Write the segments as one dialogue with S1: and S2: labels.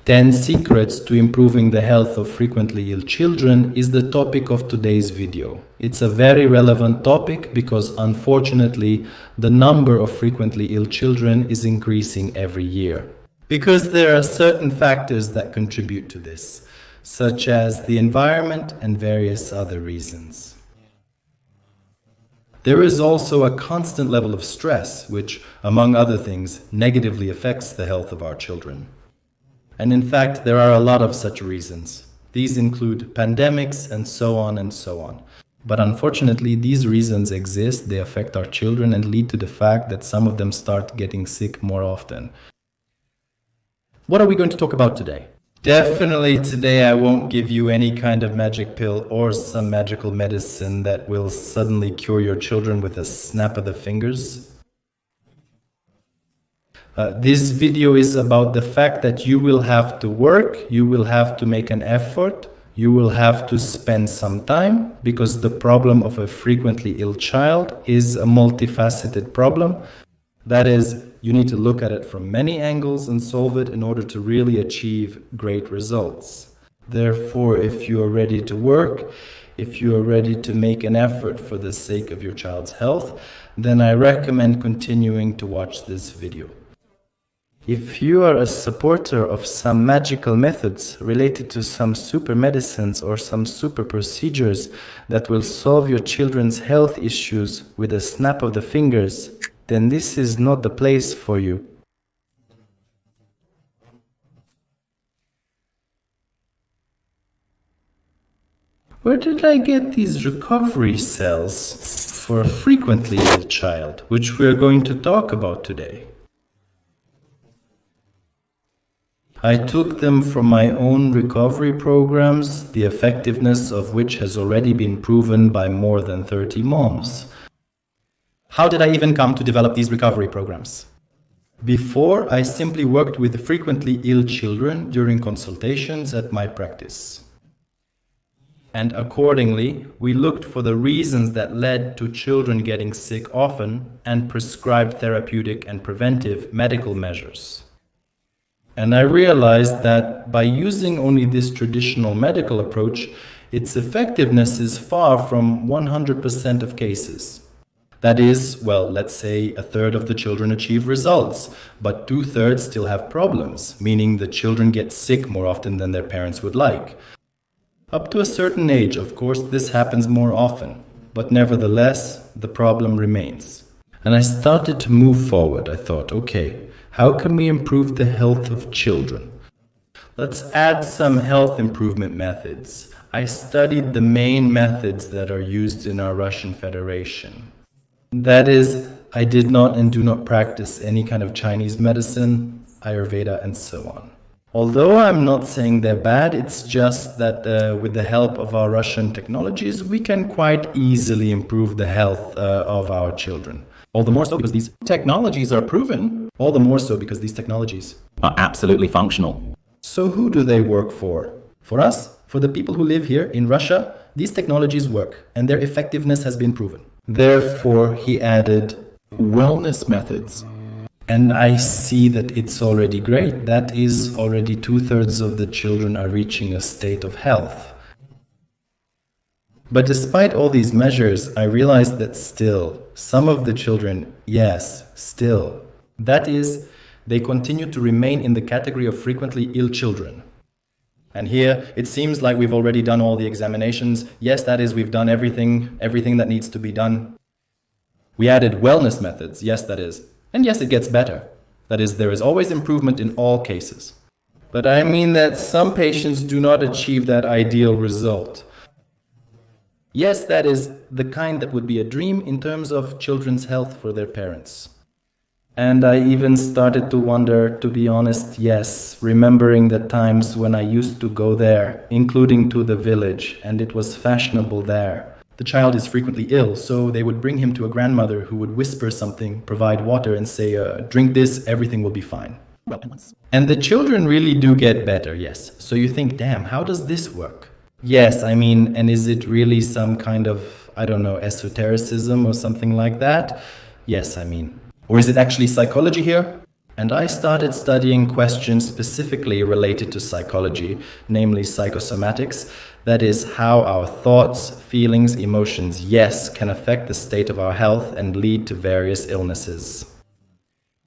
S1: 10 secrets to improving the health of frequently ill children is the topic of today's video. It's a very relevant topic because unfortunately the number of frequently ill children is increasing every year. Because there are certain factors that contribute to this, such as the environment and various other reasons. There is also a constant level of stress, which, among other things, negatively affects the health of our children. And in fact, there are a lot of such reasons. These include pandemics and so on and so on. But unfortunately, these reasons exist, they affect our children and lead to the fact that some of them start getting sick more often. What are we going to talk about today? Definitely today I won't give you any kind of magic pill or some magical medicine that will suddenly cure your children with a snap of the fingers. This video is about the fact that you will have to work, you will have to make an effort, you will have to spend some time, because the problem of a frequently ill child is a multifaceted problem. That is, you need to look at it from many angles and solve it in order to really achieve great results. Therefore, if you are ready to work, if you are ready to make an effort for the sake of your child's health, then I recommend continuing to watch this video. If you are a supporter of some magical methods related to some super medicines or some super procedures that will solve your children's health issues with a snap of the fingers, then this is not the place for you. Where did I get these recovery cells for a frequently ill child, which we are going to talk about today? I took them from my own recovery programs, the effectiveness of which has already been proven by more than 30 moms. How did I even come to develop these recovery programs? Before, I simply worked with frequently ill children during consultations at my practice. And accordingly, we looked for the reasons that led to children getting sick often and prescribed therapeutic and preventive medical measures. And I realized that by using only this traditional medical approach, its effectiveness is far from 100% of cases. That is, well, let's say a third of the children achieve results, but 2/3 still have problems, meaning the children get sick more often than their parents would like. Up to a certain age, of course, this happens more often, but nevertheless, the problem remains. And I started to move forward. I thought, okay, how can we improve the health of children? Let's add some health improvement methods. I studied the main methods that are used in our Russian Federation. That is, I did not and do not practice any kind of Chinese medicine, Ayurveda, and so on. Although I'm not saying they're bad, it's just that with the help of our Russian technologies, we can quite easily improve the health of our children. All the more so because these technologies are proven. All the more so because these technologies are absolutely functional. So who do they work for? For us, for the people who live here in Russia, these technologies work and their effectiveness has been proven. Therefore, he added wellness methods. And I see that it's already great. That is, already 2/3 of the children are reaching a state of health. But despite all these measures, I realized that still, some of the children, yes, still, that is, they continue to remain in the category of frequently ill children. And here, it seems like we've already done all the examinations. Yes, that is, we've done everything that needs to be done. We added wellness methods, yes, that is. And yes, it gets better. That is, there is always improvement in all cases. But I mean that some patients do not achieve that ideal result. Yes, that is the kind that would be a dream in terms of children's health for their parents. And I even started to wonder, to be honest, yes, remembering the times when I used to go there, including to the village, and it was fashionable there. The child is frequently ill, so they would bring him to a grandmother who would whisper something, provide water, and say, drink this, everything will be fine. And the children really do get better, yes. So you think, damn, how does this work? Yes, I mean, and is it really some kind of, I don't know, esotericism or something like that? Yes, I mean. Or is it actually psychology here? And I started studying questions specifically related to psychology, namely psychosomatics, that is, how our thoughts, feelings, emotions, yes, can affect the state of our health and lead to various illnesses.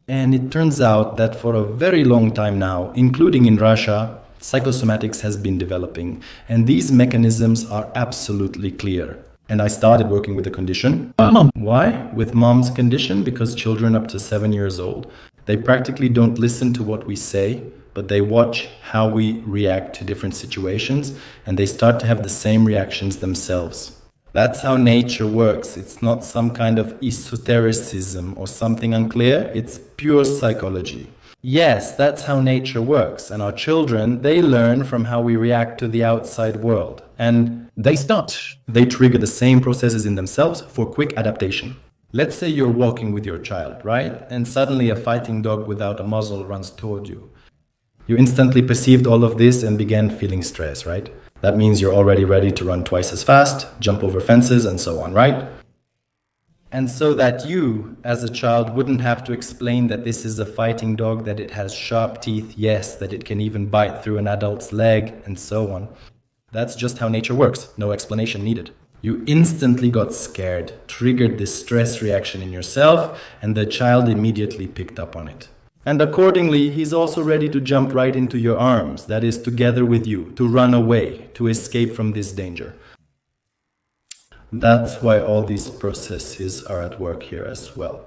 S1: And it turns out that for a very long time now, including in Russia, psychosomatics has been developing, and these mechanisms are absolutely clear. And I started working with the condition. Why? With mom's condition, because children up to 7 years old, they practically don't listen to what we say, but they watch how we react to different situations, and they start to have the same reactions themselves. That's how nature works. It's not some kind of esotericism or something unclear. It's pure psychology. Yes, that's how nature works. And our children, they learn from how we react to the outside world. And they trigger the same processes in themselves for quick adaptation. Let's say you're walking with your child, right? And suddenly a fighting dog without a muzzle runs toward you. You instantly perceived all of this and began feeling stress, right? That means you're already ready to run twice as fast, jump over fences, and so on, right? And so that you, as a child, wouldn't have to explain that this is a fighting dog, that it has sharp teeth, yes, that it can even bite through an adult's leg, and so on. That's just how nature works, no explanation needed. You instantly got scared, triggered this stress reaction in yourself, and the child immediately picked up on it. And accordingly, he's also ready to jump right into your arms, that is, together with you, to run away, to escape from this danger. That's why all these processes are at work here as well.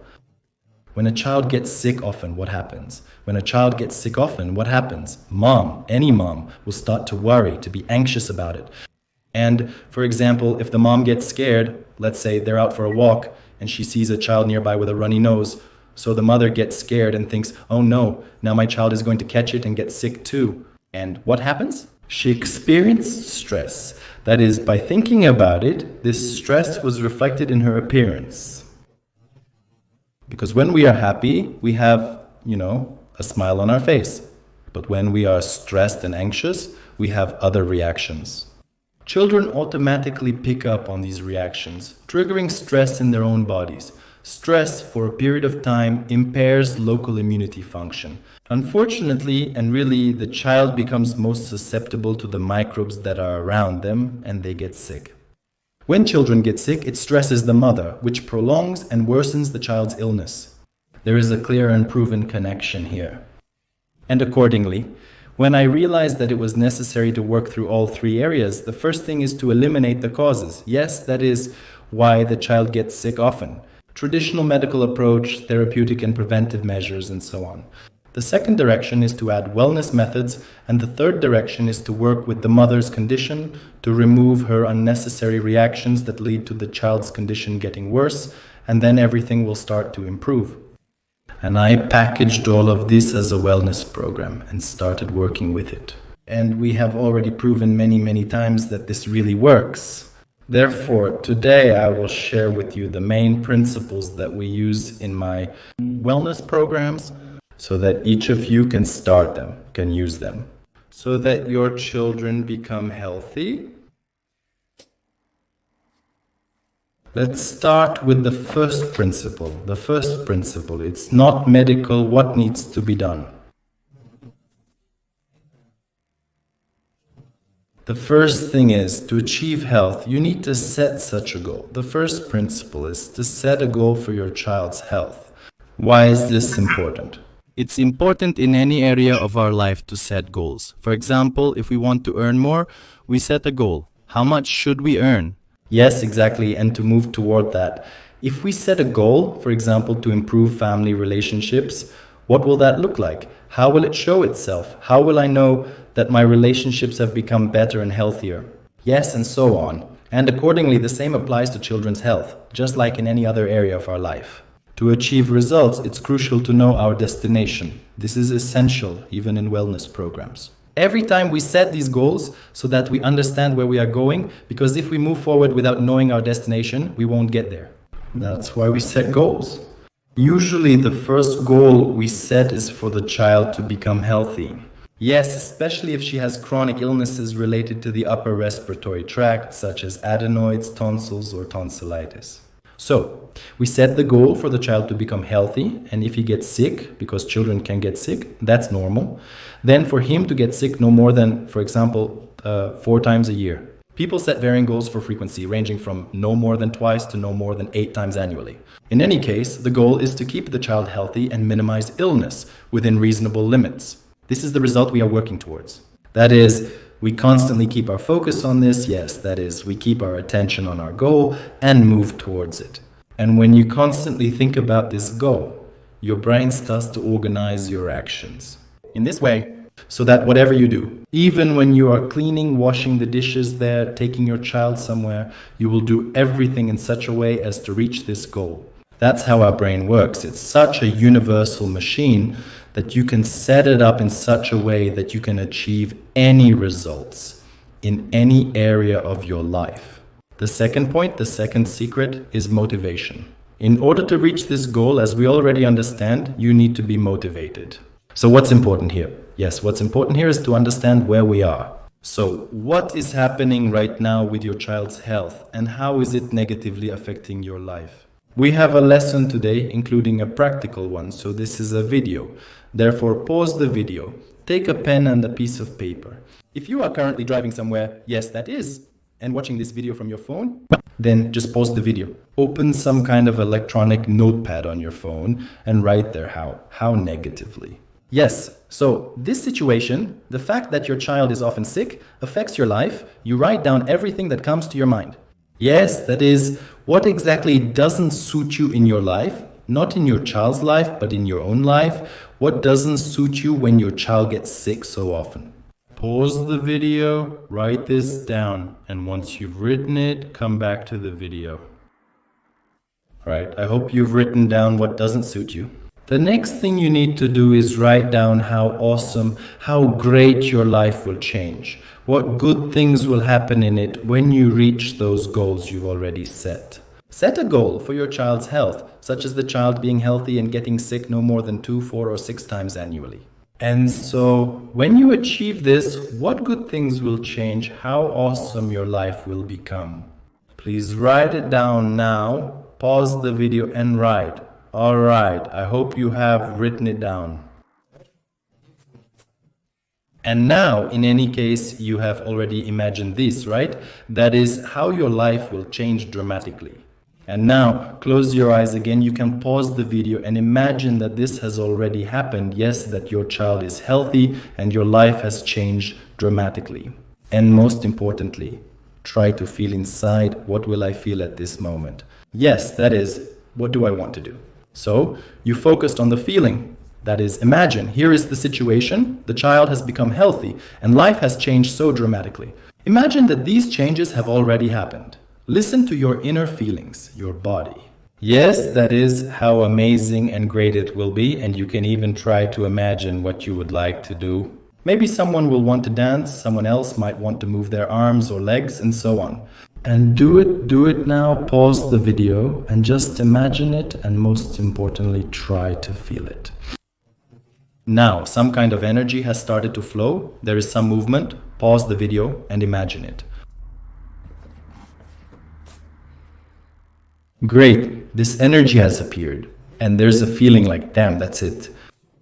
S1: When a child gets sick often, what happens? When a child gets sick often, what happens? Mom, any mom, will start to worry, to be anxious about it. And, for example, if the mom gets scared, let's say they're out for a walk and she sees a child nearby with a runny nose, so the mother gets scared and thinks, oh no, now my child is going to catch it and get sick too. And what happens? She experienced stress. That is, by thinking about it, this stress was reflected in her appearance. Because when we are happy, we have, a smile on our face. But when we are stressed and anxious, we have other reactions. Children automatically pick up on these reactions, triggering stress in their own bodies. Stress for a period of time impairs local immunity function. Unfortunately, and really, the child becomes most susceptible to the microbes that are around them, and they get sick. When children get sick, it stresses the mother, which prolongs and worsens the child's illness. There is a clear and proven connection here. And accordingly, when I realized that it was necessary to work through all three areas, the first thing is to eliminate the causes. Yes, that is why the child gets sick often. Traditional medical approach, therapeutic and preventive measures, and so on. The second direction is to add wellness methods, and the third direction is to work with the mother's condition to remove her unnecessary reactions that lead to the child's condition getting worse, and then everything will start to improve. And I packaged all of this as a wellness program and started working with it. And we have already proven many times that this really works. Therefore, today I will share with you the main principles that we use in my wellness programs so that each of you can start them, can use them, so that your children become healthy. Let's start with the first principle. The first principle, it's not medical, what needs to be done. The first thing is, to achieve health, you need to set such a goal. The first principle is to set a goal for your child's health. Why is this important? It's important in any area of our life to set goals. For example, if we want to earn more, we set a goal. How much should we earn? Yes, exactly, and to move toward that. If we set a goal, for example, to improve family relationships, what will that look like? How will it show itself? How will I know that my relationships have become better and healthier? Yes, and so on. And accordingly, the same applies to children's health, just like in any other area of our life. To achieve results, it's crucial to know our destination. This is essential, even in wellness programs. Every time we set these goals so that we understand where we are going, because if we move forward without knowing our destination, we won't get there. That's why we set goals. Usually the first goal we set is for the child to become healthy. Yes, especially if she has chronic illnesses related to the upper respiratory tract, such as adenoids, tonsils, or tonsillitis. So, we set the goal for the child to become healthy, and if he gets sick, because children can get sick, that's normal, then for him to get sick no more than, for example, 4 times a year. People set varying goals for frequency, ranging from no more than twice to no more than 8 times annually. In any case, the goal is to keep the child healthy and minimize illness within reasonable limits. This is the result we are working towards. That is, we constantly keep our focus on this, yes, that is, we keep our attention on our goal and move towards it. And when you constantly think about this goal, your brain starts to organize your actions in this way, so that whatever you do, even when you are cleaning, washing the dishes there, taking your child somewhere, you will do everything in such a way as to reach this goal. That's how our brain works. It's such a universal machine that you can set it up in such a way that you can achieve any results in any area of your life. The second point, the second secret, is motivation. In order to reach this goal, as we already understand, you need to be motivated. So what's important here? Yes, what's important here is to understand where we are. So what is happening right now with your child's health, and how is it negatively affecting your life? We have a lesson today, including a practical one, so this is a video. Therefore, pause the video, take a pen and a piece of paper. If you are currently driving somewhere, yes, that is, and watching this video from your phone, then just pause the video. Open some kind of electronic notepad on your phone and write there how negatively. Yes, so this situation, the fact that your child is often sick, affects your life. You write down everything that comes to your mind. Yes, that is, what exactly doesn't suit you in your life, not in your child's life, but in your own life. What doesn't suit you when your child gets sick so often? Pause the video, write this down, and once you've written it, come back to the video. Right, I hope you've written down what doesn't suit you. The next thing you need to do is write down how awesome, how great your life will change. What good things will happen in it when you reach those goals you've already set. Set a goal for your child's health, such as the child being healthy and getting sick no more than 2, 4, or 6 times annually. And so, when you achieve this, what good things will change, how awesome your life will become. Please write it down now, pause the video and write. Alright, I hope you have written it down. And now, in any case, you have already imagined this, right? That is how your life will change dramatically. And now, close your eyes again, you can pause the video and imagine that this has already happened. Yes, that your child is healthy and your life has changed dramatically. And most importantly, try to feel inside, what will I feel at this moment? Yes, that is, what do I want to do? So, you focused on the feeling. That is, imagine, here is the situation, the child has become healthy, and life has changed so dramatically. Imagine that these changes have already happened. Listen to your inner feelings, your body. Yes, that is how amazing and great it will be, and you can even try to imagine what you would like to do. Maybe someone will want to dance, someone else might want to move their arms or legs, and so on. And do it now, pause the video, and just imagine it, and most importantly, try to feel it. Now, some kind of energy has started to flow, there is some movement, pause the video and imagine it. Great, this energy has appeared, and there's a feeling like, damn, that's it.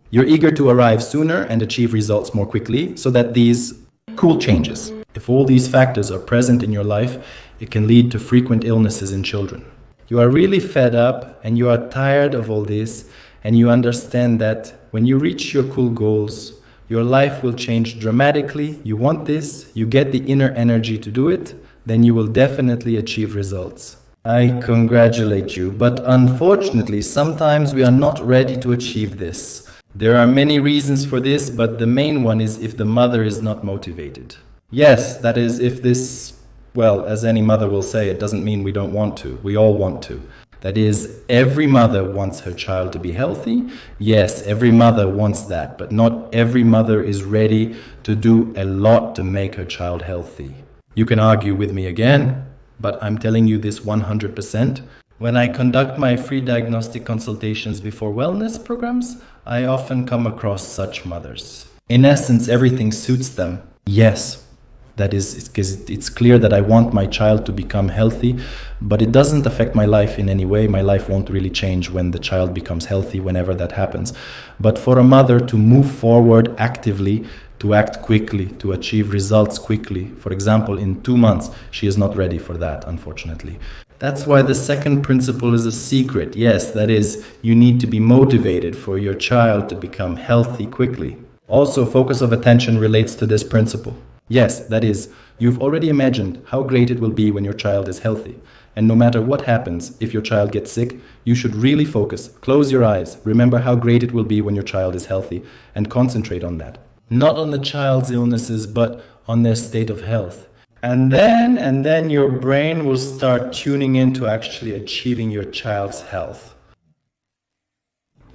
S1: You're eager to arrive sooner and achieve results more quickly, so that these cool changes. If all these factors are present in your life, it can lead to frequent illnesses in children. You are really fed up and you are tired of all this, and you understand that when you reach your cool goals, your life will change dramatically. You want this, you get the inner energy to do it, then you will definitely achieve results. I congratulate you, but unfortunately, sometimes we are not ready to achieve this. There are many reasons for this, but the main one is if the mother is not motivated. Yes, that is, if this, well, as any mother will say, it doesn't mean we don't want to. We all want to. That is, every mother wants her child to be healthy. Yes, every mother wants that, but not every mother is ready to do a lot to make her child healthy. You can argue with me again, but I'm telling you this 100%. When I conduct my free diagnostic consultations before wellness programs, I often come across such mothers. In essence, everything suits them. Yes, That is, because it's clear that I want my child to become healthy, but it doesn't affect my life in any way. My life won't really change when the child becomes healthy, whenever that happens. But for a mother to move forward actively, to act quickly, to achieve results quickly, for example, in 2 months, she is not ready for that, unfortunately. That's why the second principle is a secret. Yes, that is, you need to be motivated for your child to become healthy quickly. Also, focus of attention relates to this principle. Yes, that is, you've already imagined how great it will be when your child is healthy. And no matter what happens, if your child gets sick, you should really focus. Close your eyes. Remember how great it will be when your child is healthy, and concentrate on that. Not on the child's illnesses, but on their state of health. And then your brain will start tuning into actually achieving your child's health.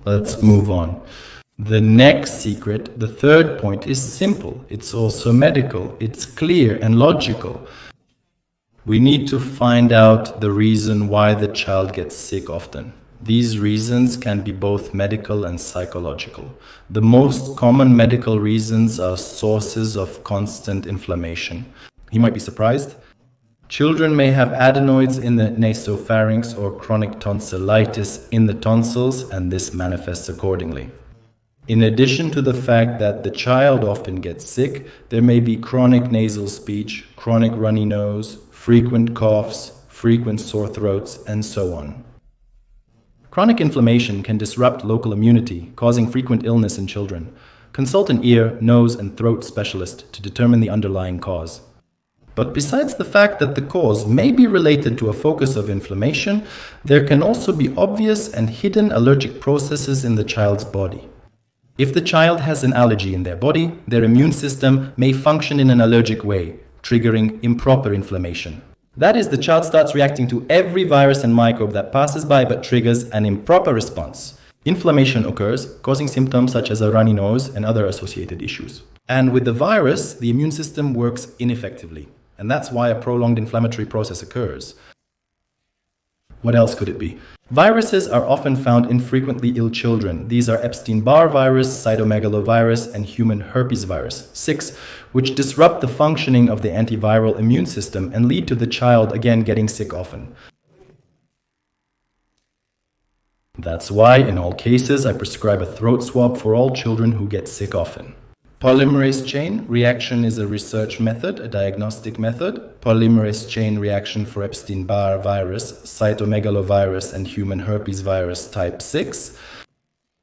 S1: Let's move on. The next secret, the third point, is simple. It's also medical. It's clear and logical. We need to find out the reason why the child gets sick often. These reasons can be both medical and psychological. The most common medical reasons are sources of constant inflammation. You might be surprised. Children may have adenoids in the nasopharynx or chronic tonsillitis in the tonsils, and this manifests accordingly. In addition to the fact that the child often gets sick, there may be chronic nasal speech, chronic runny nose, frequent coughs, frequent sore throats, and so on. Chronic inflammation can disrupt local immunity, causing frequent illness in children. Consult an ear, nose, and throat specialist to determine the underlying cause. But besides the fact that the cause may be related to a focus of inflammation, there can also be obvious and hidden allergic processes in the child's body. If the child has an allergy in their body, their immune system may function in an allergic way, triggering improper inflammation. That is, the child starts reacting to every virus and microbe that passes by but triggers an improper response. Inflammation occurs, causing symptoms such as a runny nose and other associated issues. And with the virus, the immune system works ineffectively. And that's why a prolonged inflammatory process occurs. What else could it be? Viruses are often found in frequently ill children. These are Epstein-Barr virus, cytomegalovirus, and human herpes virus, 6, which disrupt the functioning of the antiviral immune system and lead to the child again getting sick often. That's why, in all cases, I prescribe a throat swab for all children who get sick often. Polymerase chain reaction is a research method, a diagnostic method. Polymerase chain reaction for Epstein-Barr virus, cytomegalovirus, and human herpes virus type 6.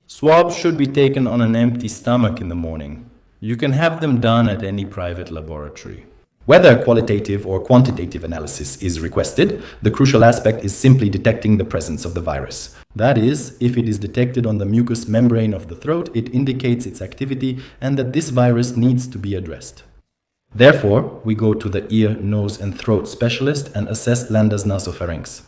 S1: Swabs should be taken on an empty stomach in the morning. You can have them done at any private laboratory. Whether qualitative or quantitative analysis is requested, the crucial aspect is simply detecting the presence of the virus. That is, if it is detected on the mucous membrane of the throat, it indicates its activity and that this virus needs to be addressed. Therefore, we go to the ear, nose, and throat specialist and assess Landa's nasopharynx.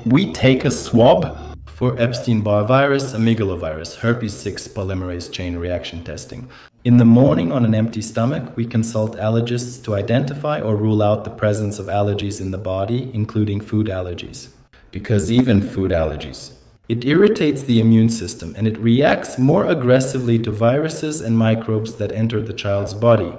S1: We take a swab for Epstein-Barr virus, amygdalovirus, herpes 6 polymerase chain reaction testing. In the morning, on an empty stomach, we consult allergists to identify or rule out the presence of allergies in the body, including food allergies. Because even food allergies, it irritates the immune system and it reacts more aggressively to viruses and microbes that enter the child's body.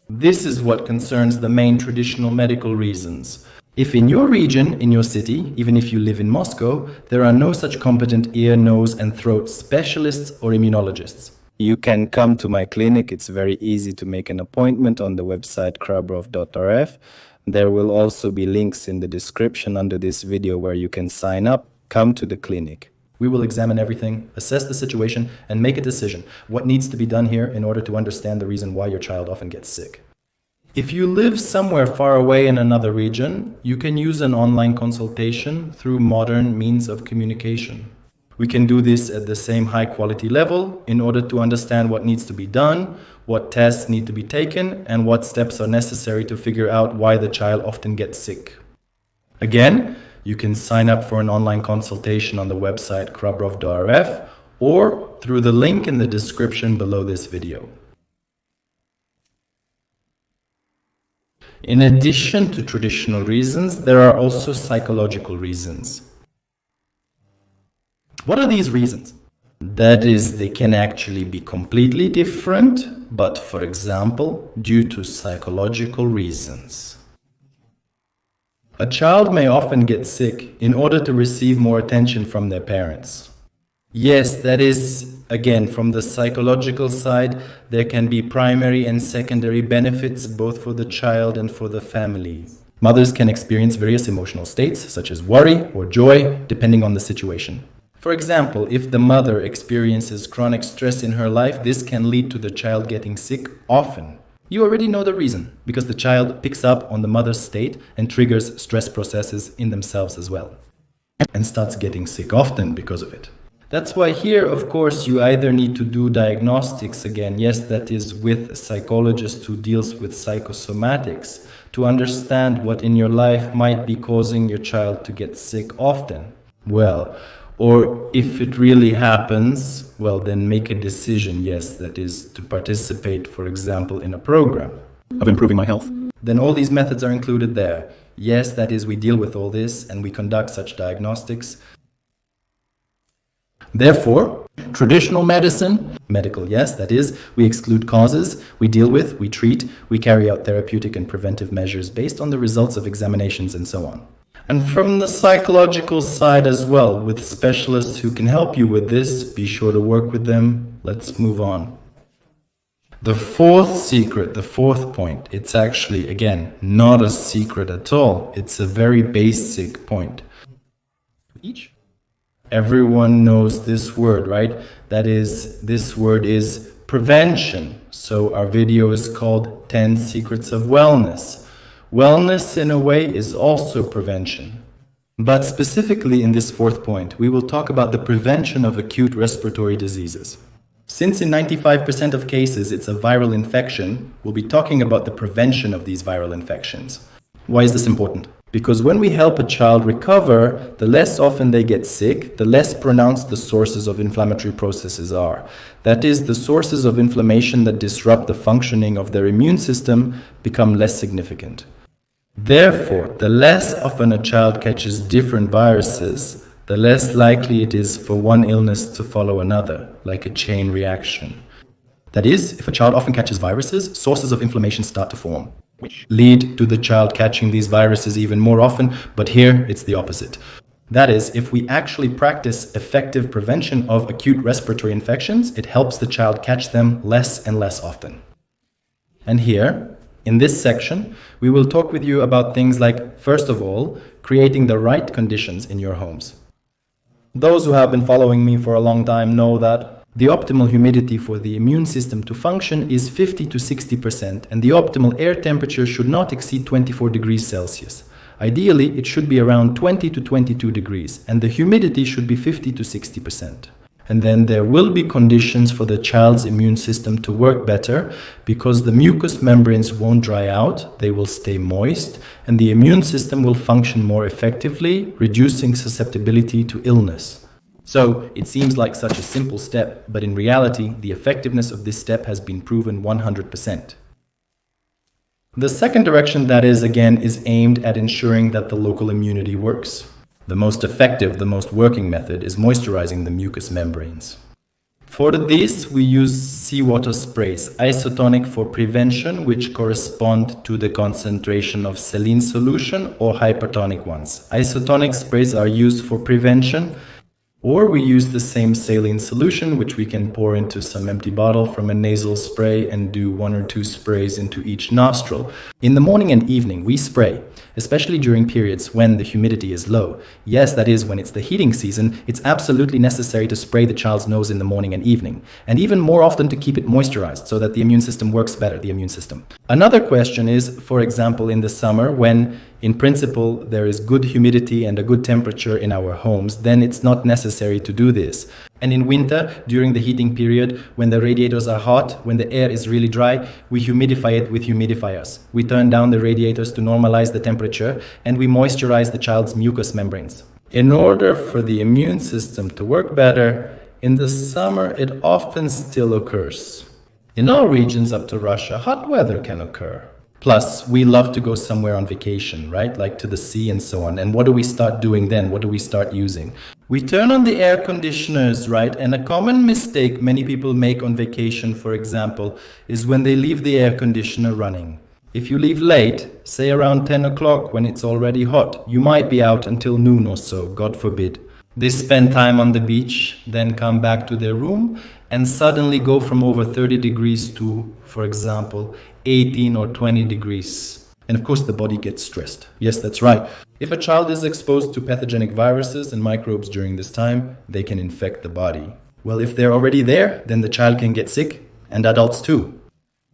S1: This is what concerns the main traditional medical reasons. If in your region, in your city, even if you live in Moscow, there are no such competent ear, nose, and throat specialists or immunologists, you can come to my clinic. It's very easy to make an appointment on the website krabrov.rf. There will also be links in the description under this video where you can sign up. Come to the clinic. We will examine everything, assess the situation, and make a decision. What needs to be done here in order to understand the reason why your child often gets sick. If you live somewhere far away in another region, you can use an online consultation through modern means of communication. We can do this at the same high quality level in order to understand what needs to be done, what tests need to be taken, and what steps are necessary to figure out why the child often gets sick. Again, you can sign up for an online consultation on the website krabrov.rf or through the link in the description below this video. In addition to traditional reasons, there are also psychological reasons. What are these reasons? That is, they can actually be completely different, but, for example, due to psychological reasons. A child may often get sick in order to receive more attention from their parents. Yes, that is, again, from the psychological side, there can be primary and secondary benefits both for the child and for the family. Mothers can experience various emotional states, such as worry or joy, depending on the situation. For example, if the mother experiences chronic stress in her life, this can lead to the child getting sick often. You already know the reason, because the child picks up on the mother's state and triggers stress processes in themselves as well, and starts getting sick often because of it. That's why here, of course, you either need to do diagnostics again, yes, that is with a psychologist who deals with psychosomatics, to understand what in your life might be causing your child to get sick often. Well, or if it really happens, well, then make a decision, yes, that is to participate, for example, in a program of improving my health. Then all these methods are included there. Yes, that is, we deal with all this and we conduct such diagnostics. Therefore, traditional medicine, medical, yes, that is, we exclude causes, we deal with, we treat, we carry out therapeutic and preventive measures based on the results of examinations and so on. And from the psychological side as well, with specialists who can help you with this, be sure to work with them. Let's move on. The fourth secret, the fourth point, it's actually, again, not a secret at all. It's a very basic point. Everyone knows this word, right? That is, this word is prevention. So our video is called 10 Secrets of Wellness. Wellness, in a way, is also prevention. But specifically in this fourth point, we will talk about the prevention of acute respiratory diseases. Since in 95% of cases it's a viral infection, we'll be talking about the prevention of these viral infections. Why is this important? Because when we help a child recover, the less often they get sick, the less pronounced the sources of inflammatory processes are. That is, the sources of inflammation that disrupt the functioning of their immune system become less significant. Therefore, the less often a child catches different viruses, the less likely it is for one illness to follow another, like a chain reaction. That is, if a child often catches viruses, sources of inflammation start to form, which lead to the child catching these viruses even more often, but here it's the opposite. That is, if we actually practice effective prevention of acute respiratory infections, it helps the child catch them less and less often. And here, in this section, we will talk with you about things like, first of all, creating the right conditions in your homes. Those who have been following me for a long time know that the optimal humidity for the immune system to function is 50 to 60%, and the optimal air temperature should not exceed 24 degrees Celsius. Ideally, it should be around 20 to 22 degrees, and the humidity should be 50 to 60%. And then there will be conditions for the child's immune system to work better because the mucous membranes won't dry out, they will stay moist, and the immune system will function more effectively, reducing susceptibility to illness. So it seems like such a simple step, but in reality, the effectiveness of this step has been proven 100%. The second direction, that is, again, is aimed at ensuring that the local immunity works. The most effective, the most working method is moisturizing the mucous membranes. For this, we use seawater sprays, isotonic for prevention, which correspond to the concentration of saline solution, or hypertonic ones. Isotonic sprays are used for prevention, or we use the same saline solution, which we can pour into some empty bottle from a nasal spray and do 1 or 2 sprays into each nostril. In the morning and evening, we spray, especially during periods when the humidity is low. Yes, that is, when it's the heating season, it's absolutely necessary to spray the child's nose in the morning and evening, and even more often to keep it moisturized so that the immune system works better, the immune system. Another question is, for example, in the summer, when in principle there is good humidity and a good temperature in our homes, then it's not necessary to do this. And in winter, during the heating period, when the radiators are hot, when the air is really dry, we humidify it with humidifiers. We turn down the radiators to normalize the temperature, and we moisturize the child's mucous membranes. In order for the immune system to work better, in the summer it often still occurs. In all regions up to Russia, hot weather can occur. Plus, we love to go somewhere on vacation, right? Like to the sea and so on. And what do we start doing then? What do we start using? We turn on the air conditioners, right? And a common mistake many people make on vacation, for example, is when they leave the air conditioner running. If you leave late, say around 10 o'clock when it's already hot, you might be out until noon or so, God forbid. They spend time on the beach, then come back to their room and suddenly go from over 30 degrees to, for example, 18 or 20 degrees. And of course the body gets stressed. Yes, that's right. If a child is exposed to pathogenic viruses and microbes during this time, they can infect the body. Well, if they're already there, then the child can get sick, and adults too.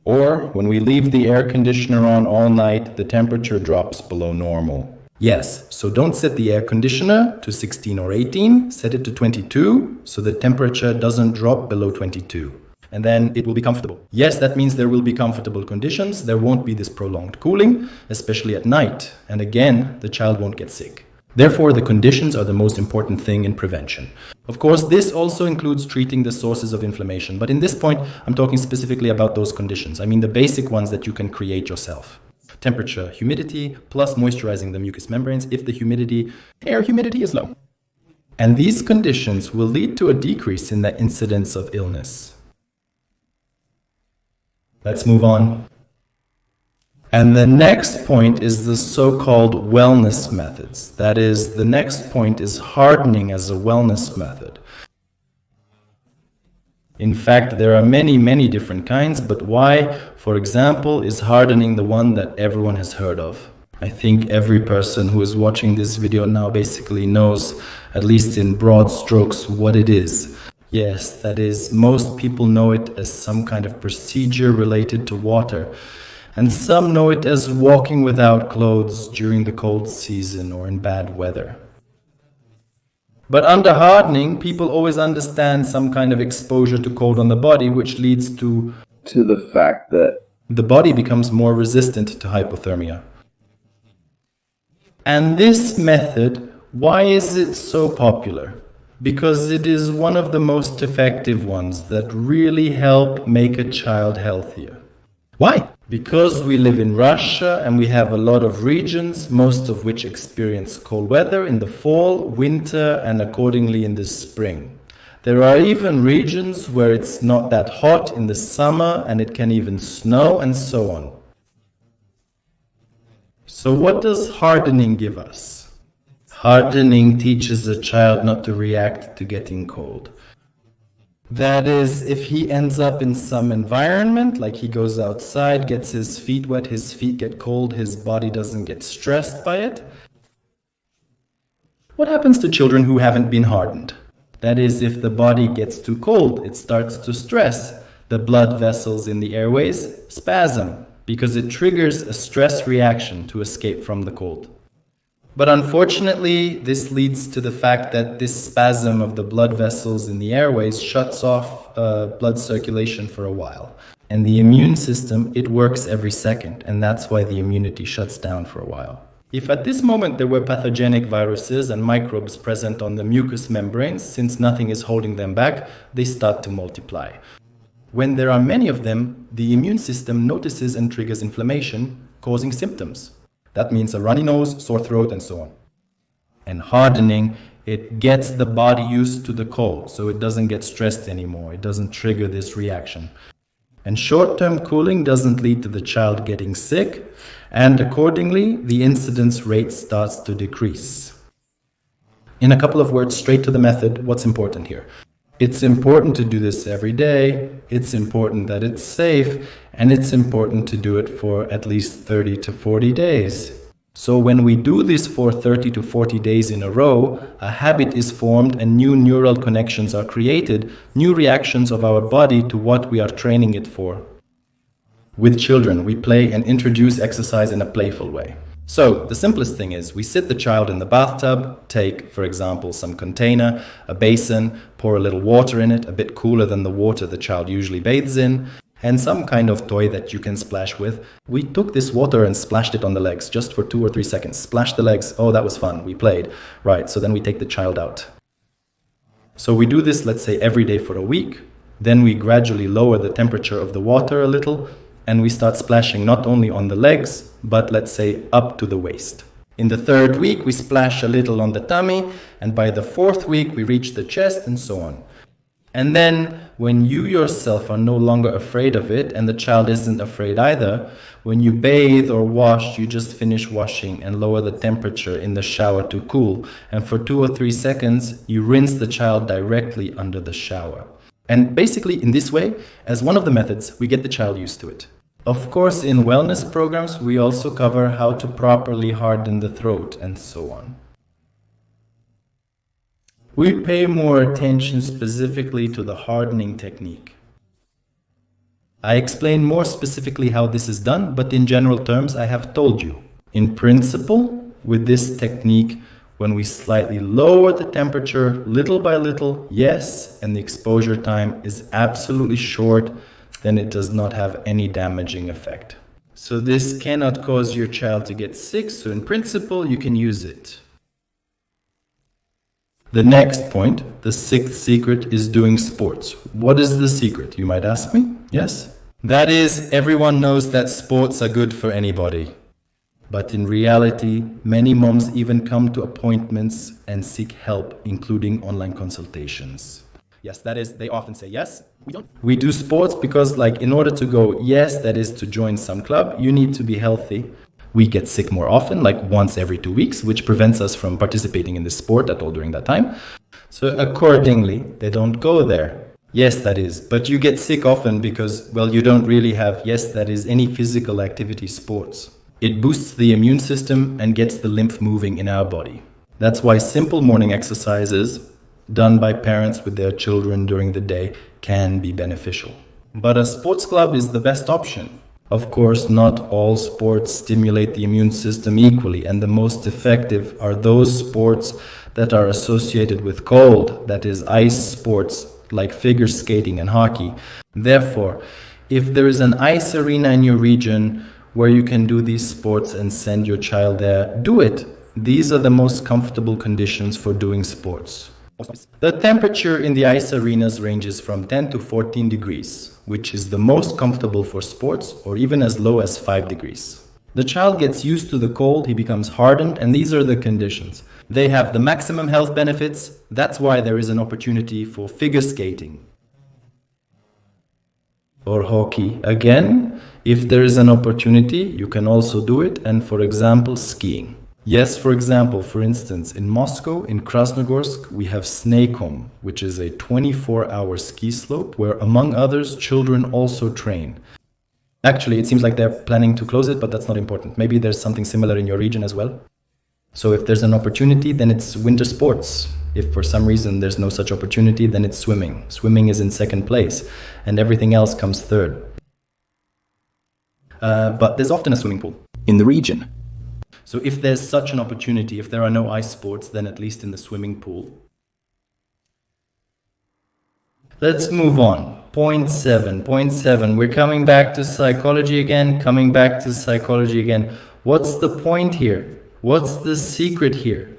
S1: Or when we leave the air conditioner on all night, the temperature drops below normal. Yes, so don't set the air conditioner to 16 or 18, set it to 22, so the temperature doesn't drop below 22. And then it will be comfortable. Yes, that means there will be comfortable conditions. There won't be this prolonged cooling, especially at night. And again, the child won't get sick. Therefore, the conditions are the most important thing in prevention. Of course, this also includes treating the sources of inflammation. But in this point, I'm talking specifically about those conditions. I mean the basic ones that you can create yourself. Temperature, humidity, plus moisturizing the mucous membranes if the air humidity is low. And these conditions will lead to a decrease in the incidence of illness. Let's move on. And the next point is the so-called wellness methods. That is, the next point is hardening as a wellness method. In fact, there are many, many different kinds, but why, for example, is hardening the one that everyone has heard of? I think every person who is watching this video now basically knows, at least in broad strokes, what it is. Yes, that is, most people know it as some kind of procedure related to water. And some know it as walking without clothes during the cold season or in bad weather. But under hardening, people always understand some kind of exposure to cold on the body, which leads to the fact that the body becomes more resistant to hypothermia. And this method, why is it so popular? Because it is one of the most effective ones that really help make a child healthier. Why? Because we live in Russia and we have a lot of regions, most of which experience cold weather in the fall, winter, and accordingly in the spring. There are even regions where it's not that hot in the summer and it can even snow and so on. So what does hardening give us? Hardening teaches a child not to react to getting cold. That is, if he ends up in some environment, like he goes outside, gets his feet wet, his feet get cold, his body doesn't get stressed by it. What happens to children who haven't been hardened? That is, if the body gets too cold, it starts to stress. The blood vessels in the airways spasm, because it triggers a stress reaction to escape from the cold. But unfortunately, this leads to the fact that this spasm of the blood vessels in the airways shuts off blood circulation for a while. And the immune system, it works every second, and that's why the immunity shuts down for a while. If at this moment there were pathogenic viruses and microbes present on the mucous membranes, since nothing is holding them back, they start to multiply. When there are many of them, the immune system notices and triggers inflammation, causing symptoms. That means a runny nose, sore throat, and so on. And hardening, it gets the body used to the cold, so it doesn't get stressed anymore. It doesn't trigger this reaction. And short-term cooling doesn't lead to the child getting sick, and accordingly, the incidence rate starts to decrease. In a couple of words, straight to the method, what's important here? It's important to do this every day, it's important that it's safe, and it's important to do it for at least 30 to 40 days. So when we do this for 30 to 40 days in a row, a habit is formed and new neural connections are created, new reactions of our body to what we are training it for. With children, we play and introduce exercise in a playful way. So, the simplest thing is, we sit the child in the bathtub, take, for example, some container, a basin, pour a little water in it, a bit cooler than the water the child usually bathes in, and some kind of toy that you can splash with. We took this water and splashed it on the legs, just for 2 or 3 seconds. Splash the legs, oh, that was fun, we played. Right, so then we take the child out. So we do this, let's say, every day for a week. Then we gradually lower the temperature of the water a little, and we start splashing not only on the legs, but let's say up to the waist. In the third week, we splash a little on the tummy, and by the fourth week, we reach the chest, and so on. And then, when you yourself are no longer afraid of it, and the child isn't afraid either, when you bathe or wash, you just finish washing and lower the temperature in the shower to cool. And for 2 or 3 seconds, you rinse the child directly under the shower. And basically, in this way, as one of the methods, we get the child used to it. Of course, in wellness programs, we also cover how to properly harden the throat and so on. We pay more attention specifically to the hardening technique. I explain more specifically how this is done, but in general terms, I have told you. In principle, with this technique, when we slightly lower the temperature little by little, yes, and the exposure time is absolutely short, then it does not have any damaging effect. So this cannot cause your child to get sick, so in principle, you can use it. The next point, the sixth secret, is doing sports. What is the secret, you might ask me? Yes? That is, everyone knows that sports are good for anybody. But in reality, many moms even come to appointments and seek help, including online consultations. Yes, that is, they often say, yes, we don't. We do sports because, in order to go, yes, that is to join some club, you need to be healthy. We get sick more often, once every 2 weeks, which prevents us from participating in this sport at all during that time. So accordingly, they don't go there. Yes, that is. But you get sick often because, you don't really have, yes, that is, any physical activity sports. It boosts the immune system and gets the lymph moving in our body. That's why simple morning exercises done by parents with their children during the day can be beneficial. But a sports club is the best option. Of course, not all sports stimulate the immune system equally, and the most effective are those sports that are associated with cold, that is, ice sports like figure skating and hockey. Therefore, if there is an ice arena in your region where you can do these sports and send your child there, do it. These are the most comfortable conditions for doing sports. The temperature in the ice arenas ranges from 10 to 14 degrees, which is the most comfortable for sports, or even as low as 5 degrees. The child gets used to the cold, he becomes hardened, and these are the conditions. They have the maximum health benefits. That's why there is an opportunity for figure skating or hockey. Again, if there is an opportunity, you can also do it, and for example, skiing. Yes, for instance, in Moscow, in Krasnogorsk, we have Sneykom, which is a 24-hour ski slope where, among others, children also train. Actually, it seems like they're planning to close it, but that's not important. Maybe there's something similar in your region as well. So if there's an opportunity, then it's winter sports. If for some reason there's no such opportunity, then it's swimming. Swimming is in second place, and everything else comes third. But there's often a swimming pool in the region. So if there's such an opportunity, if there are no ice sports, then at least in the swimming pool. Let's move on. Point 7. We're coming back to psychology again, What's the point here? What's the secret here?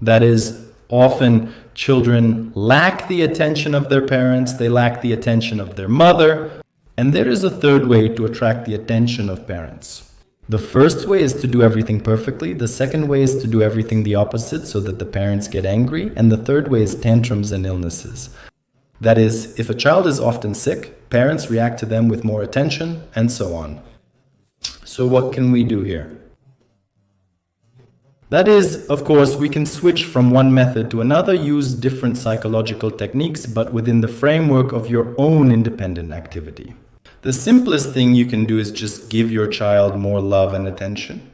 S1: That is, often children lack the attention of their parents, they lack the attention of their mother, and there is a third way to attract the attention of parents. The first way is to do everything perfectly, the second way is to do everything the opposite so that the parents get angry, and the third way is tantrums and illnesses. That is, if a child is often sick, parents react to them with more attention, and so on. So what can we do here? That is, of course, we can switch from one method to another, use different psychological techniques, but within the framework of your own independent activity. The simplest thing you can do is just give your child more love and attention.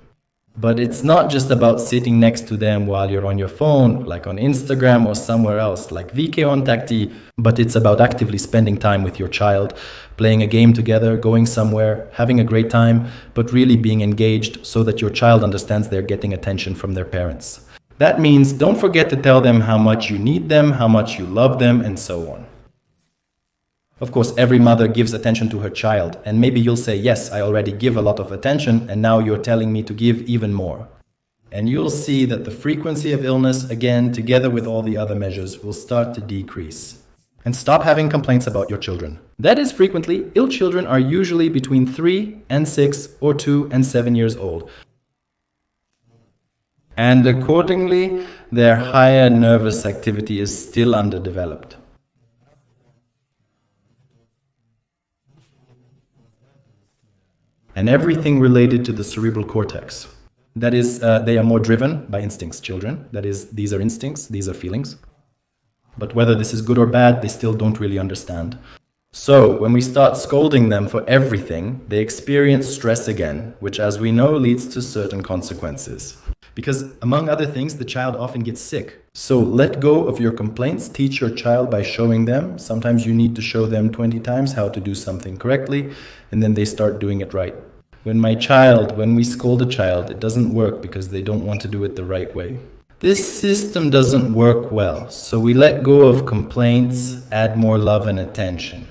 S1: But it's not just about sitting next to them while you're on your phone, like on Instagram or somewhere else, like VK on Tacti, but it's about actively spending time with your child, playing a game together, going somewhere, having a great time, but really being engaged so that your child understands they're getting attention from their parents. That means don't forget to tell them how much you need them, how much you love them, and so on. Of course, every mother gives attention to her child, and maybe you'll say, yes, I already give a lot of attention, and now you're telling me to give even more. And you'll see that the frequency of illness, again, together with all the other measures, will start to decrease. And stop having complaints about your children. That is, frequently, ill children are usually between 3 and 6 or 2 and 7 years old. And accordingly, their higher nervous activity is still underdeveloped. And everything related to the cerebral cortex. That is, they are more driven by instincts, children. That is, these are instincts, these are feelings. But whether this is good or bad, they still don't really understand. So, when we start scolding them for everything, they experience stress again, which, as we know, leads to certain consequences. Because, among other things, the child often gets sick. So, let go of your complaints, teach your child by showing them. Sometimes you need to show them 20 times how to do something correctly, and then they start doing it right. When we scold a child, it doesn't work because they don't want to do it the right way. This system doesn't work well, so we let go of complaints, add more love and attention.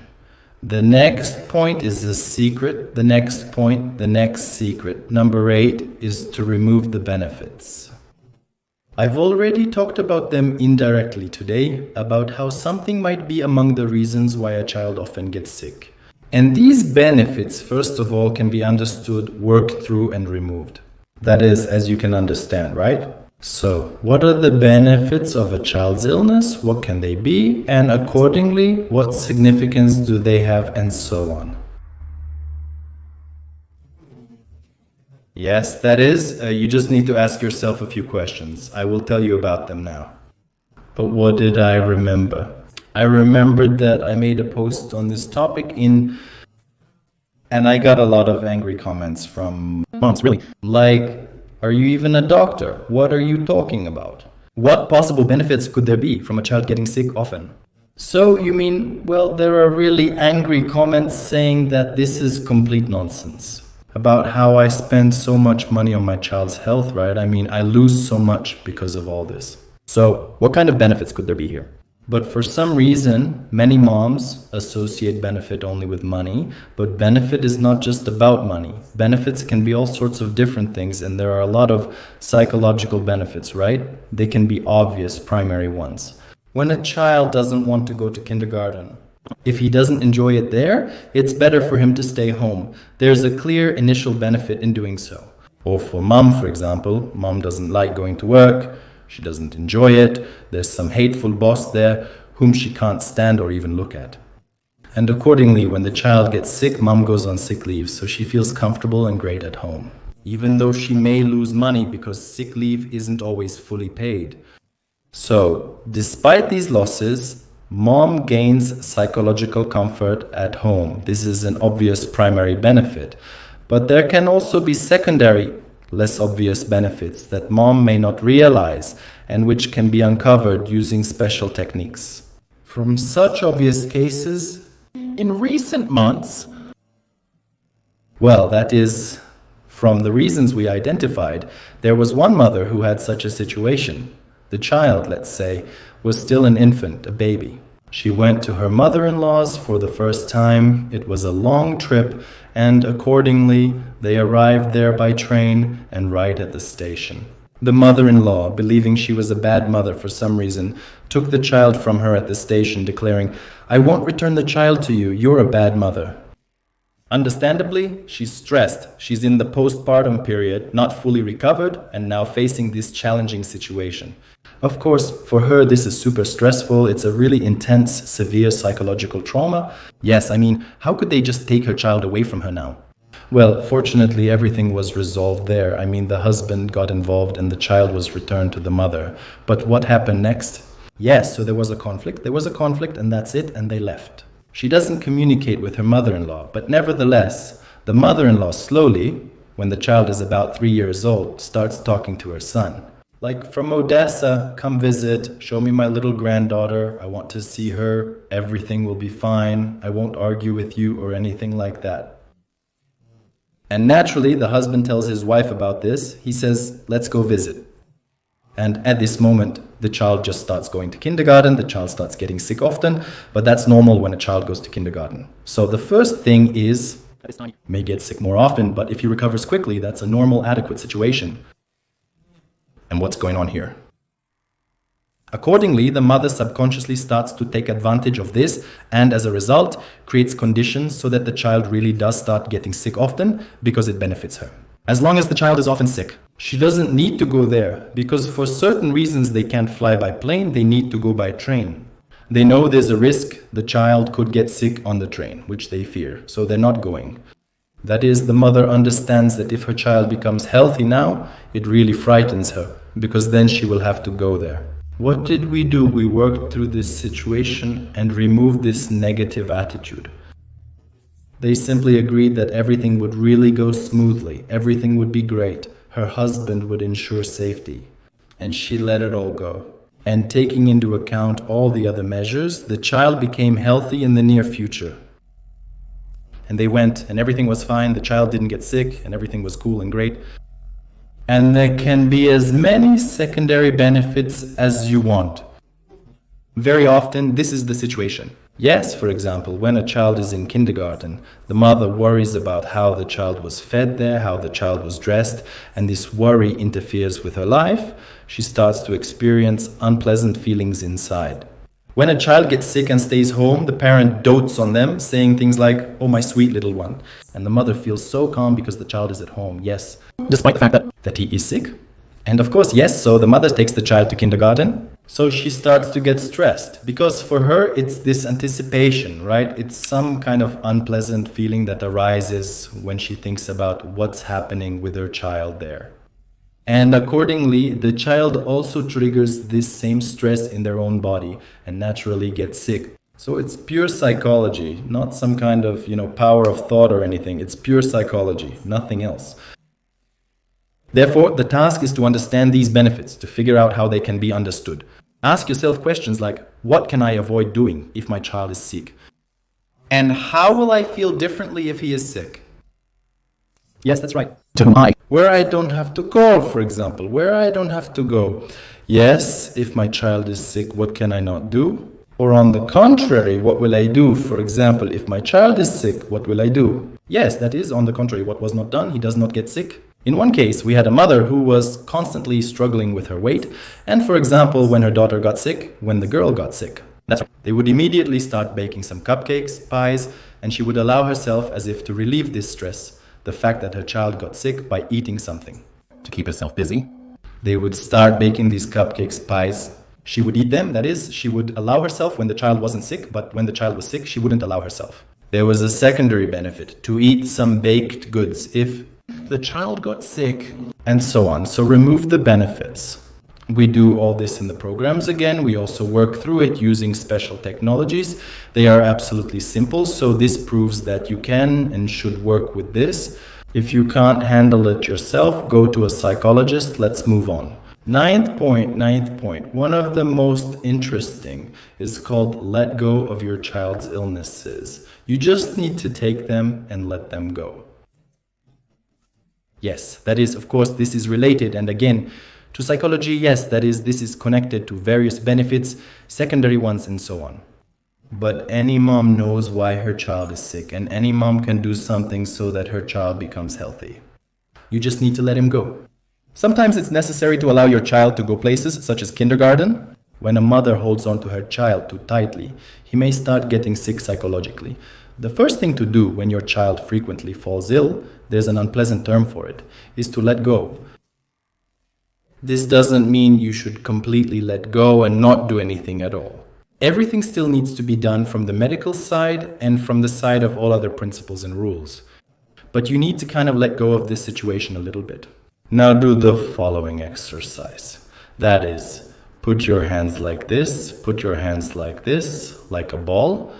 S1: The next point is the secret, the next point, the next secret. Number 8 is to remove the benefits. I've already talked about them indirectly today, about how something might be among the reasons why a child often gets sick. And these benefits, first of all, can be understood, worked through, and removed. That is, as you can understand, right? So, what are the benefits of a child's illness? What can they be? And accordingly, what significance do they have? And so on. Yes, that is. You just need to ask yourself a few questions. I will tell you about them now. But what did I remember? I remembered that I made a post on this topic and I got a lot of angry comments from moms, really. Like, are you even a doctor? What are you talking about? What possible benefits could there be from a child getting sick often? So, you mean, well, there are really angry comments saying that this is complete nonsense. About how I spend so much money on my child's health, right? I mean, I lose so much because of all this. So, what kind of benefits could there be here? But for some reason, many moms associate benefit only with money, but benefit is not just about money. Benefits can be all sorts of different things, and there are a lot of psychological benefits, right? They can be obvious primary ones. When a child doesn't want to go to kindergarten, if he doesn't enjoy it there, it's better for him to stay home. There's a clear initial benefit in doing so. Or for mom, for example, mom doesn't like going to work. She doesn't enjoy it. There's some hateful boss there whom she can't stand or even look at. And accordingly, when the child gets sick, mom goes on sick leave, so she feels comfortable and great at home. Even though she may lose money because sick leave isn't always fully paid. So, despite these losses, mom gains psychological comfort at home. This is an obvious primary benefit. But there can also be secondary, less obvious benefits that mom may not realize and which can be uncovered using special techniques. From such obvious cases, in recent months, well, that is, from the reasons we identified, there was one mother who had such a situation. The child, let's say, was still an infant, a baby. She went to her mother-in-law's for the first time. It was a long trip, and accordingly, they arrived there by train and right at the station. The mother-in-law, believing she was a bad mother for some reason, took the child from her at the station, declaring, "I won't return the child to you. You're a bad mother." Understandably, she's stressed. She's in the postpartum period, not fully recovered, and now facing this challenging situation. Of course, for her, this is super stressful. It's a really intense, severe psychological trauma. Yes, I mean, how could they just take her child away from her now? Well, fortunately, everything was resolved there. I mean, the husband got involved and the child was returned to the mother. But what happened next? Yes, so there was a conflict. There was a conflict and that's it, and they left. She doesn't communicate with her mother-in-law, but nevertheless, the mother-in-law slowly, when the child is about 3 years old, starts talking to her son. Like, from Odessa, come visit, show me my little granddaughter, I want to see her, everything will be fine, I won't argue with you or anything like that. And naturally, the husband tells his wife about this. He says, let's go visit. And at this moment, the child just starts going to kindergarten, the child starts getting sick often, but that's normal when a child goes to kindergarten. So the first thing is, may get sick more often, but if he recovers quickly, that's a normal, adequate situation. And what's going on here? Accordingly, the mother subconsciously starts to take advantage of this and as a result creates conditions so that the child really does start getting sick often because it benefits her. As long as the child is often sick, She doesn't need to go there because for certain reasons they can't fly by plane, they need to go by train. They know there's a risk the child could get sick on the train, which they fear, so they're not going. That is, the mother understands that if her child becomes healthy now, it really frightens her, because then she will have to go there. What did we do? We worked through this situation and removed this negative attitude. They simply agreed that everything would really go smoothly, everything would be great, her husband would ensure safety. And she let it all go. And taking into account all the other measures, the child became healthy in the near future. And they went, and everything was fine, the child didn't get sick, and everything was cool and great. And there can be as many secondary benefits as you want. Very often, this is the situation. Yes, for example, when a child is in kindergarten, the mother worries about how the child was fed there, how the child was dressed, and this worry interferes with her life. She starts to experience unpleasant feelings inside. When a child gets sick and stays home, the parent dotes on them, saying things like, "Oh, my sweet little one." And the mother feels so calm because the child is at home, yes, despite the fact that he is sick. And of course, yes, so the mother takes the child to kindergarten. So she starts to get stressed because for her, it's this anticipation, right? It's some kind of unpleasant feeling that arises when she thinks about what's happening with her child there. And accordingly, the child also triggers this same stress in their own body and naturally gets sick. So it's pure psychology, not some kind of, power of thought or anything. It's pure psychology, nothing else. Therefore, the task is to understand these benefits, to figure out how they can be understood. Ask yourself questions like, what can I avoid doing if my child is sick? And how will I feel differently if he is sick? Yes, that's right. To whom I? Where I don't have to call, for example, where I don't have to go. Yes, if my child is sick, what can I not do? Or on the contrary, what will I do? For example, if my child is sick, what will I do? Yes, that is on the contrary, what was not done, he does not get sick. In one case, we had a mother who was constantly struggling with her weight, and for example, when her daughter got sick, when the girl got sick, they would immediately start baking some cupcakes, pies, and she would allow herself as if to relieve this stress, the fact that her child got sick, by eating something. To keep herself busy. They would start baking these cupcakes, pies. She would eat them, that is, she would allow herself when the child wasn't sick, but when the child was sick, she wouldn't allow herself. There was a secondary benefit, to eat some baked goods if the child got sick, and so on. So remove the benefits. We do all this in the programs again. We also work through it using special technologies. They are absolutely simple, so this proves that you can and should work with this. If you can't handle it yourself, go to a psychologist. Let's move on. Ninth point. One of the most interesting is called let go of your child's illnesses. You just need to take them and let them go. Yes, that is, of course, this is related, and again, to psychology, yes, that is, this is connected to various benefits, secondary ones, and so on. But any mom knows why her child is sick, and any mom can do something so that her child becomes healthy. You just need to let him go. Sometimes it's necessary to allow your child to go places, such as kindergarten. When a mother holds on to her child too tightly, he may start getting sick psychologically. The first thing to do when your child frequently falls ill, there's an unpleasant term for it, is to let go. This doesn't mean you should completely let go and not do anything at all. Everything still needs to be done from the medical side and from the side of all other principles and rules. But you need to kind of let go of this situation a little bit. Now do the following exercise. That is, put your hands like this, put your hands like this, like a ball.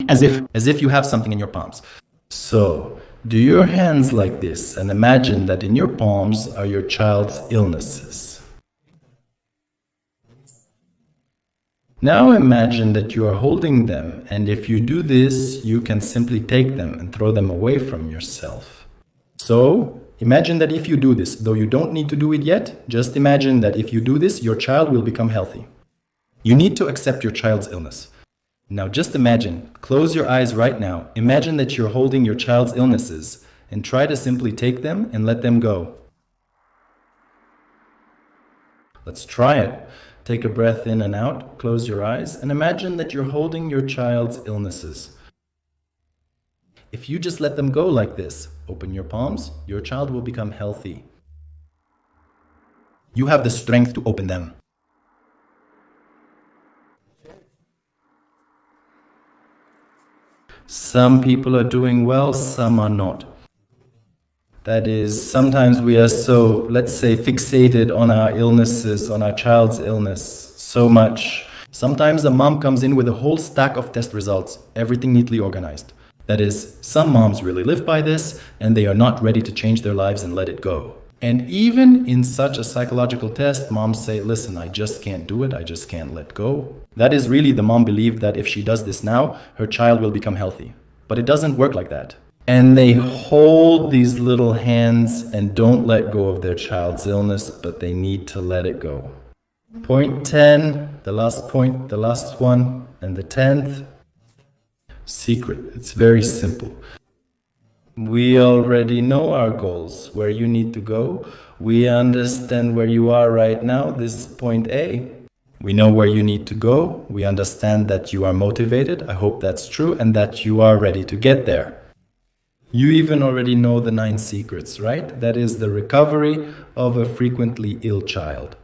S1: As if you have something in your palms. So, do your hands like this and imagine that in your palms are your child's illnesses. Now imagine that you are holding them, and if you do this, you can simply take them and throw them away from yourself. So, imagine that if you do this, though you don't need to do it yet, just imagine that if you do this, your child will become healthy. You need to accept your child's illness. Now just imagine, close your eyes right now, imagine that you're holding your child's illnesses and try to simply take them and let them go. Let's try it. Take a breath in and out, close your eyes, and imagine that you're holding your child's illnesses. If you just let them go like this, open your palms, your child will become healthy. You have the strength to open them. Some people are doing well, some are not. That is, sometimes we are so, let's say, fixated on our illnesses, on our child's illness, so much. Sometimes a mom comes in with a whole stack of test results, everything neatly organized. That is, some moms really live by this, and they are not ready to change their lives and let it go. And even in such a psychological test, moms say, listen, I just can't do it, I just can't let go. That is really the mom believed that if she does this now, her child will become healthy. But it doesn't work like that. And they hold these little hands and don't let go of their child's illness, but they need to let it go. Point 10, the last point, the last one, and the 10th. Secret. It's very simple. We already know our goals, where you need to go. We understand where you are right now. This is point A. We know where you need to go. We understand that you are motivated. I hope that's true, and that you are ready to get there. You even already know the 9 secrets, right? That is the recovery of a frequently ill child.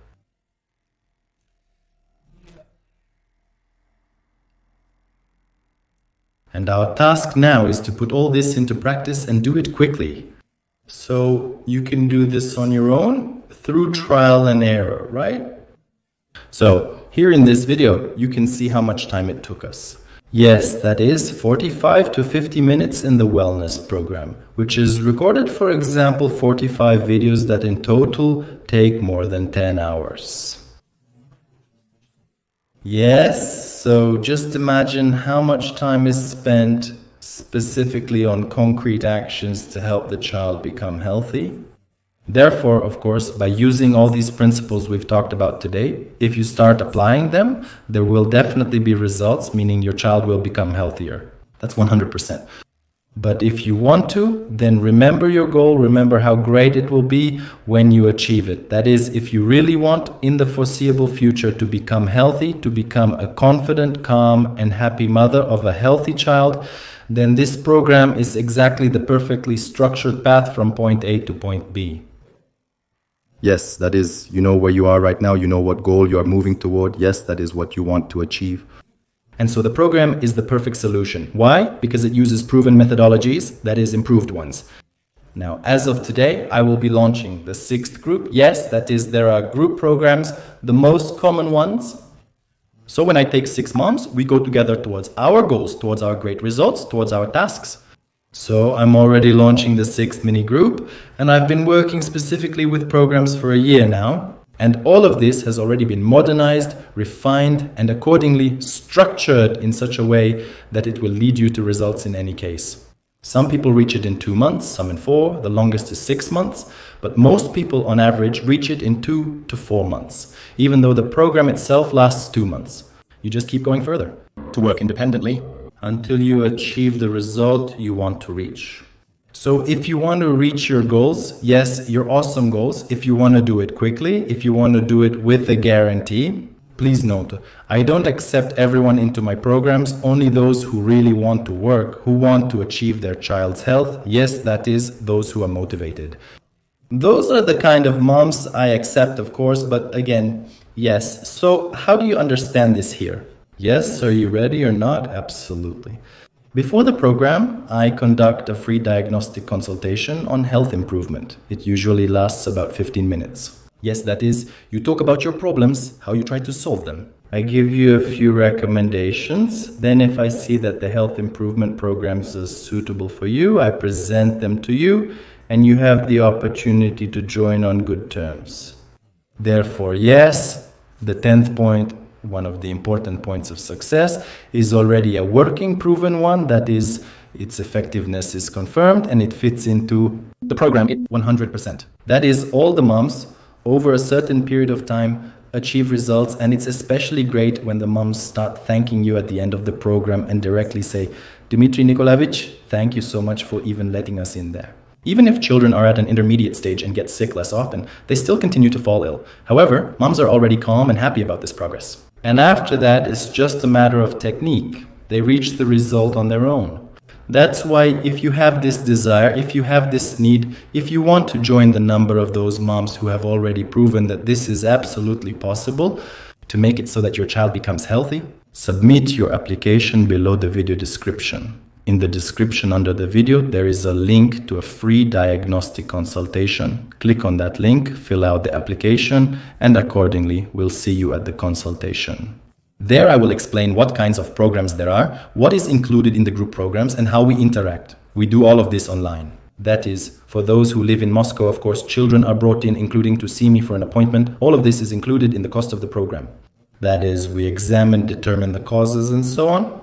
S1: And our task now is to put all this into practice and do it quickly. So you can do this on your own through trial and error, right? So here in this video, you can see how much time it took us. Yes, that is 45 to 50 minutes in the wellness program, which is recorded, for example, 45 videos that in total take more than 10 hours. Yes, so just imagine how much time is spent specifically on concrete actions to help the child become healthy. Therefore, of course, by using all these principles we've talked about today, if you start applying them, there will definitely be results, meaning your child will become healthier. That's 100%. But if you want to, then remember your goal, remember how great it will be when you achieve it. That is, if you really want in the foreseeable future to become healthy, to become a confident, calm, and happy mother of a healthy child, then this program is exactly the perfectly structured path from point A to point B. Yes, that is, you know where you are right now, you know what goal you are moving toward. Yes, that is what you want to achieve. And so the program is the perfect solution. Why? Because it uses proven methodologies, that is, improved ones. Now, as of today, I will be launching the 6th group. Yes, that is, there are group programs, the most common ones. So when I take 6 moms, we go together towards our goals, towards our great results, towards our tasks. So I'm already launching the 6th mini group, and I've been working specifically with programs for a year now. And all of this has already been modernized, refined, and accordingly structured in such a way that it will lead you to results in any case. Some people reach it in 2 months, some in 4, the longest is 6 months, but most people on average reach it in 2 to 4 months, even though the program itself lasts 2 months. You just keep going further to work independently until you achieve the result you want to reach. So if you want to reach your goals, yes, your awesome goals, if you want to do it quickly, if you want to do it with a guarantee, please note, I don't accept everyone into my programs, only those who really want to work, who want to achieve their child's health. Yes, that is, those who are motivated. Those are the kind of moms I accept, of course, but again, yes. So how do you understand this here? Yes, are you ready or not? Absolutely. Before the program, I conduct a free diagnostic consultation on health improvement. It usually lasts about 15 minutes. Yes, that is, you talk about your problems, how you try to solve them. I give you a few recommendations. Then if I see that the health improvement programs are suitable for you, I present them to you, and you have the opportunity to join on good terms. Therefore, yes, the 10th point, one of the important points of success, is already a working, proven one. That is, its effectiveness is confirmed and it fits into the program 100%. That is, all the moms over a certain period of time achieve results, and it's especially great when the moms start thanking you at the end of the program and directly say, Dmitry Nikolaevich, thank you so much for even letting us in there. Even if children are at an intermediate stage and get sick less often, they still continue to fall ill. However, moms are already calm and happy about this progress. And after that, it's just a matter of technique. They reach the result on their own. That's why if you have this desire, if you have this need, if you want to join the number of those moms who have already proven that this is absolutely possible, to make it so that your child becomes healthy, submit your application below the video description. In the description under the video, there is a link to a free diagnostic consultation. Click on that link, fill out the application, and accordingly, we'll see you at the consultation. There I will explain what kinds of programs there are, what is included in the group programs, and how we interact. We do all of this online. That is, for those who live in Moscow, of course, children are brought in, including to see me for an appointment. All of this is included in the cost of the program. That is, we examine, determine the causes, and so on.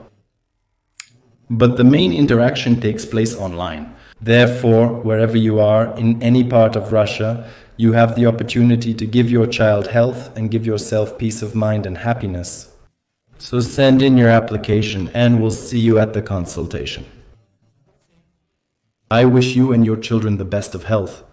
S1: But the main interaction takes place online. Therefore, wherever you are, in any part of Russia, you have the opportunity to give your child health and give yourself peace of mind and happiness. So send in your application and we'll see you at the consultation. I wish you and your children the best of health.